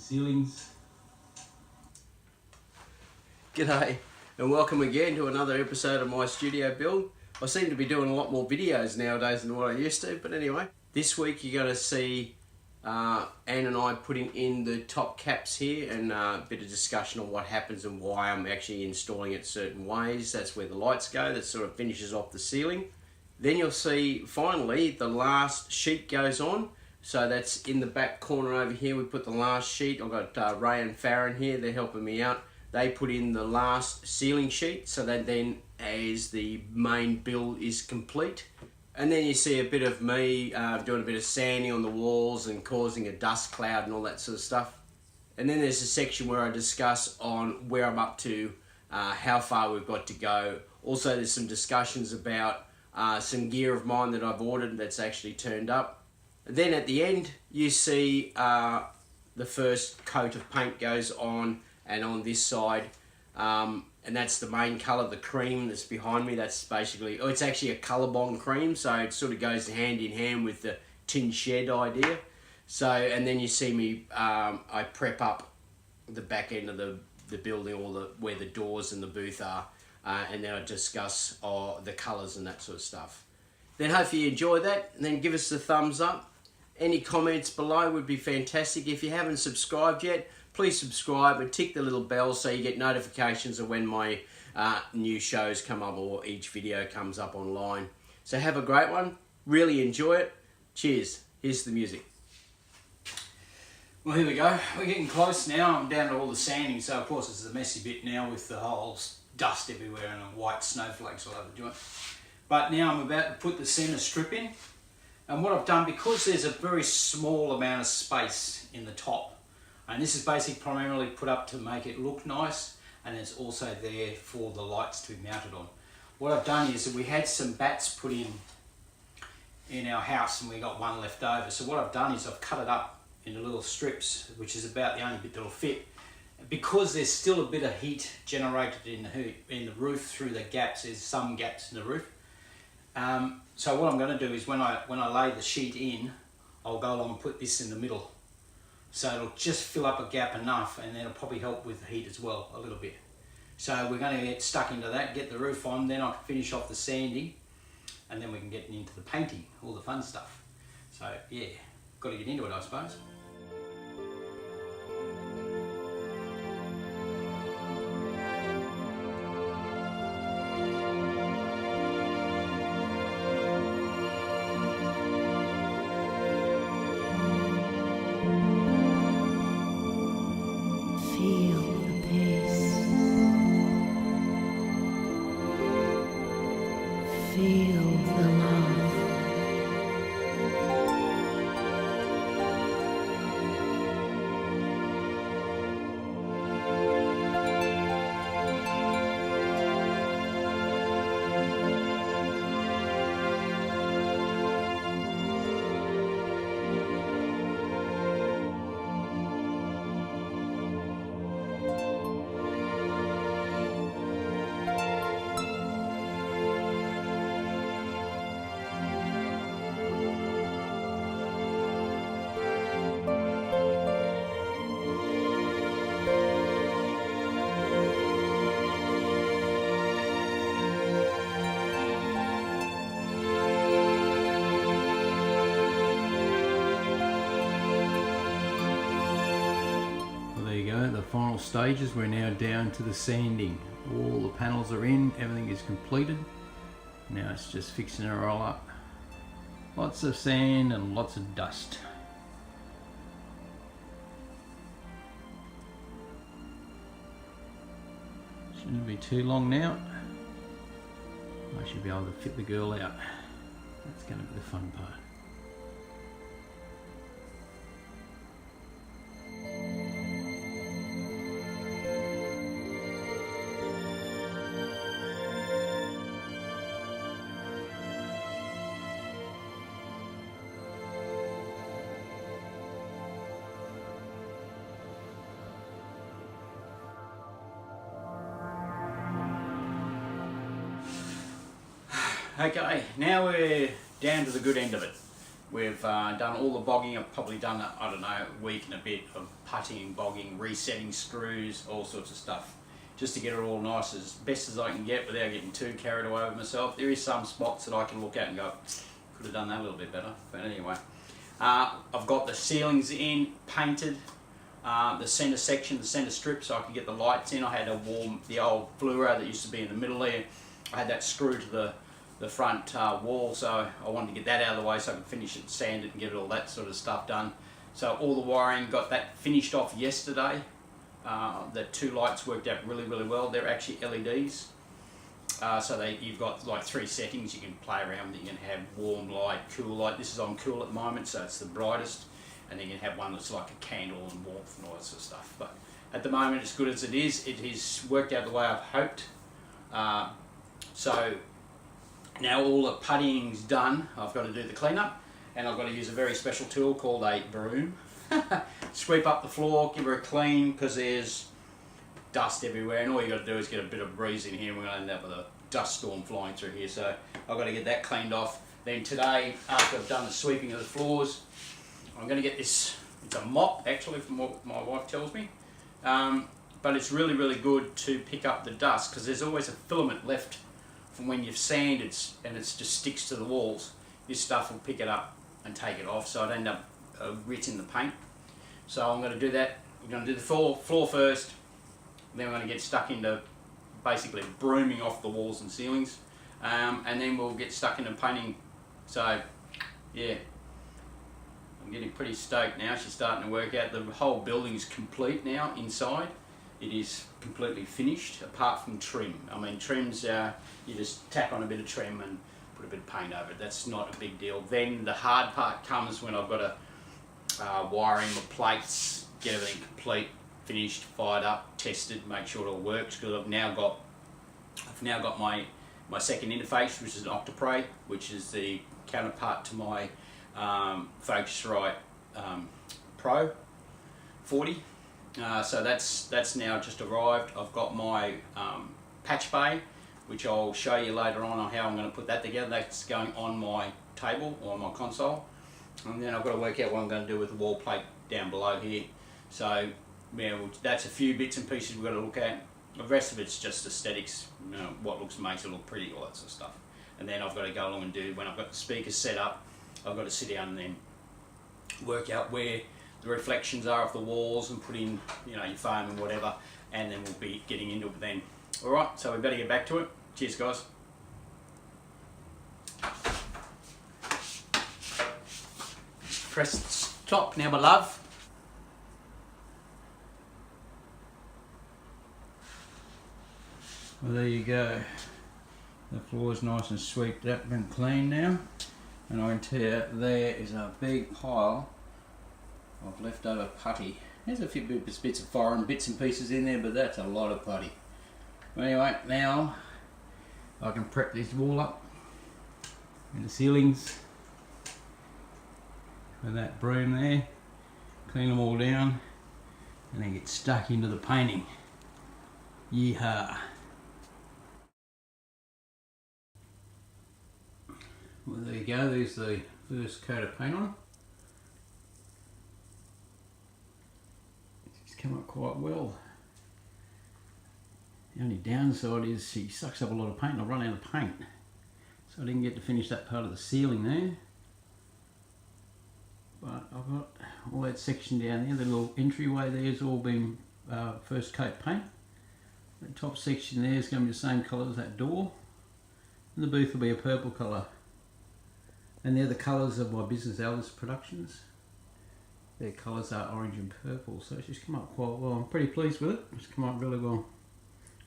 ceilings. G'day and welcome again to another episode of my studio build. I seem to be doing a lot more videos nowadays than what I used to, but anyway, this week you're going to see Anne and I putting in the top caps here and a bit of discussion on what happens and why I'm actually installing it certain ways. That's where the lights go, that sort of finishes off the ceiling. Then you'll see finally the last sheet goes on. So that's in the back corner over here. We put the last sheet. I've got Ray and Farron here, they're helping me out. They put in the last ceiling sheet, so that then as the main build is complete. And then you see a bit of me doing a bit of sanding on the walls and causing a dust cloud and all that sort of stuff. And then there's a section where I discuss on where I'm up to, how far we've got to go. Also there's some discussions about some gear of mine that I've ordered that's actually turned up. Then at the end you see the first coat of paint goes on, and on this side, and that's the main colour, the cream that's behind me. That's basically, it's actually a colour bond cream, so it sort of goes hand in hand with the tin shed idea. So, and then you see me, I prep up the back end of the building, where the doors and the booth are, and then I discuss the colours and that sort of stuff. Then hopefully you enjoy that, and then give us a thumbs up. Any comments below would be fantastic. If you haven't subscribed yet, please subscribe and tick the little bell so you get notifications of when my new shows come up or each video comes up online. So have a great one. Really enjoy it. Cheers. Here's the music. Well, here we go. We're getting close now. I'm down to all the sanding, so of course it's a messy bit now with the whole dust everywhere and white snowflakes all over the joint. But now I'm about to put the centre strip in. And what I've done, because there's a very small amount of space in the top, and this is basically primarily put up to make it look nice, and it's also there for the lights to be mounted on. What I've done is that we had some bats put in our house and we got one left over. So what I've done is I've cut it up into little strips, which is about the only bit that'll fit. Because there's still a bit of heat generated in the roof through the gaps, there's some gaps in the roof. So what I'm going to do is when I lay the sheet in, I'll go along and put this in the middle. So it'll just fill up a gap enough, and then it'll probably help with the heat as well, a little bit. So we're going to get stuck into that, get the roof on, then I can finish off the sanding, and then we can get into the painting, all the fun stuff. So yeah, got to get into it, I suppose. Feel the love. The final stages, we're now down to the sanding. All the panels are in, everything is completed. Now it's just fixing it all up. Lots of sand and lots of dust. Shouldn't be too long now. I should be able to fit the girl out. That's going to be the fun part. Okay, now we're down to the good end of it. We've done all the bogging. I've probably done, I don't know, a week and a bit of putting, bogging, resetting screws, all sorts of stuff, just to get it all nice as best as I can get without getting too carried away with myself. There is some spots that I can look at and go, could have done that a little bit better, but anyway. I've got the ceilings in, painted, the centre section, the centre strip, so I can get the lights in. I had to warm the old fluoro that used to be in the middle there. I had that screwed to the front wall, so I wanted to get that out of the way so I could finish it, sand it and get all that sort of stuff done. So all the wiring, got that finished off yesterday. The 2 lights worked out really, really well. They're actually LEDs. So you've got like 3 settings you can play around with. You can have warm light, cool light. This is on cool at the moment, so it's the brightest. And then you can have one that's like a candle and warmth and all that sort of stuff. But at the moment, as good as it is, it has worked out the way I've hoped. So now all the putting's done. I've got to do the cleanup, and I've got to use a very special tool called a broom. Sweep up the floor, give her a clean, because there's dust everywhere, and all you got to do is get a bit of breeze in here, and we're going to end up with a dust storm flying through here. So I've got to get that cleaned off. Then today, after I've done the sweeping of the floors, I'm going to get this. It's a mop, actually, from what my wife tells me, but it's really, really good to pick up the dust, because there's always a filament left from when you've sanded and it just sticks to the walls. This stuff will pick it up and take it off, so I'd end up rinsing the paint. So I'm going to do that. We're going to do the floor first, then we're going to get stuck into basically brooming off the walls and ceilings, and then we'll get stuck into painting. So yeah, I'm getting pretty stoked now. She's starting to work out. The whole building is complete now inside. It is completely finished, apart from trim. I mean, trims, you just tack on a bit of trim and put a bit of paint over it. That's not a big deal. Then the hard part comes when I've got to wiring the plates, get everything complete, finished, fired up, tested, make sure it all works. Because I've now got my second interface, which is an Octoprey, which is the counterpart to my Focusrite Pro 40. So that's now just arrived. I've got my patch bay, which I'll show you later on how I'm going to put that together. That's going on my table or on my console, and then I've got to work out what I'm going to do with the wall plate down below here. So yeah, that's a few bits and pieces we've got to look at. The rest of it's just aesthetics, you know, what makes it look pretty, all that sort of stuff. And then I've got to go along and do, when I've got the speakers set up, I've got to sit down and then work out where the reflections are of the walls and put in, you know, your foam and whatever, and then we'll be getting into it then. Alright, so we better get back to it. Cheers, guys. Press stop now, my love. Well, there you go. The floor's nice and swept up and clean now. And I can tell you, there is a big pile of leftover putty. There's a few bits of foreign bits and pieces in there, but that's a lot of putty. Anyway, now I can prep this wall up and the ceilings with that broom there, clean them all down, and then get stuck into the painting. Yeehaw! Well, there you go, there's the first coat of paint on. It's come up quite well. The only downside is she sucks up a lot of paint and I'll run out of paint. So I didn't get to finish that part of the ceiling there. But I've got all that section down there, the little entryway there has all been first coat paint. The top section there is going to be the same colour as that door. And the booth will be a purple colour. And they're the colours of my business, Alice Productions. Their colours are orange and purple, so it's just come up quite well. I'm pretty pleased with it. It's come up really well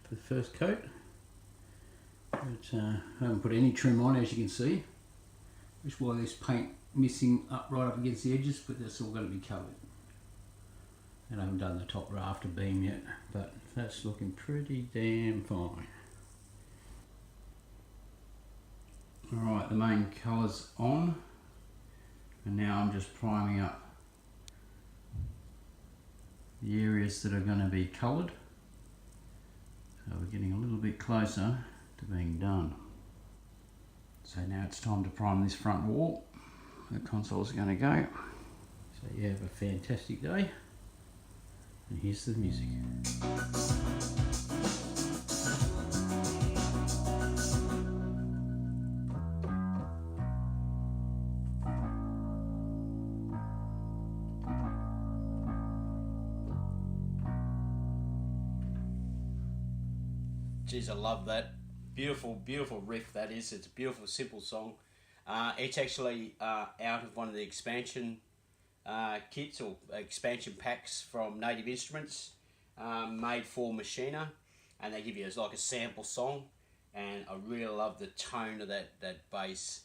for the first coat. But I haven't put any trim on, as you can see. Which is why there's paint missing right up against the edges, but that's all going to be covered. And I haven't done the top rafter beam yet, but that's looking pretty damn fine. Alright, the main colour's on, and now I'm just priming up the areas that are going to be coloured. So we're getting a little bit closer to being done. So now it's time to prime this front wall. the consoles are going to go. So you have a fantastic day, and here's the music. Jeez, I love that. Beautiful, beautiful riff that is. It's a beautiful, simple song. It's actually out of one of the expansion kits or expansion packs from Native Instruments, made for Machina, and they give you like a sample song, and I really love the tone of that bass.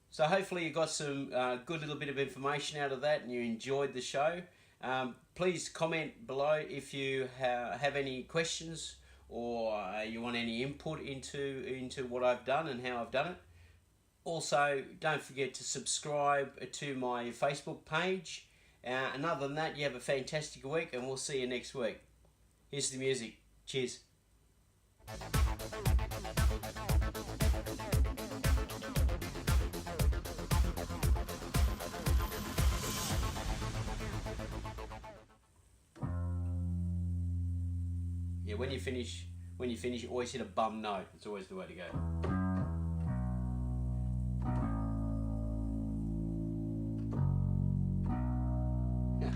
So hopefully you got some good little bit of information out of that and you enjoyed the show. Please comment below if you have any questions or you want any input into what I've done and how I've done it. Also, don't forget to subscribe to my Facebook page. And other than that, you have a fantastic week, and we'll see you next week. Here's the music. Cheers. Yeah, when you finish, you always hit a bum note. It's always the way to go. Yeah.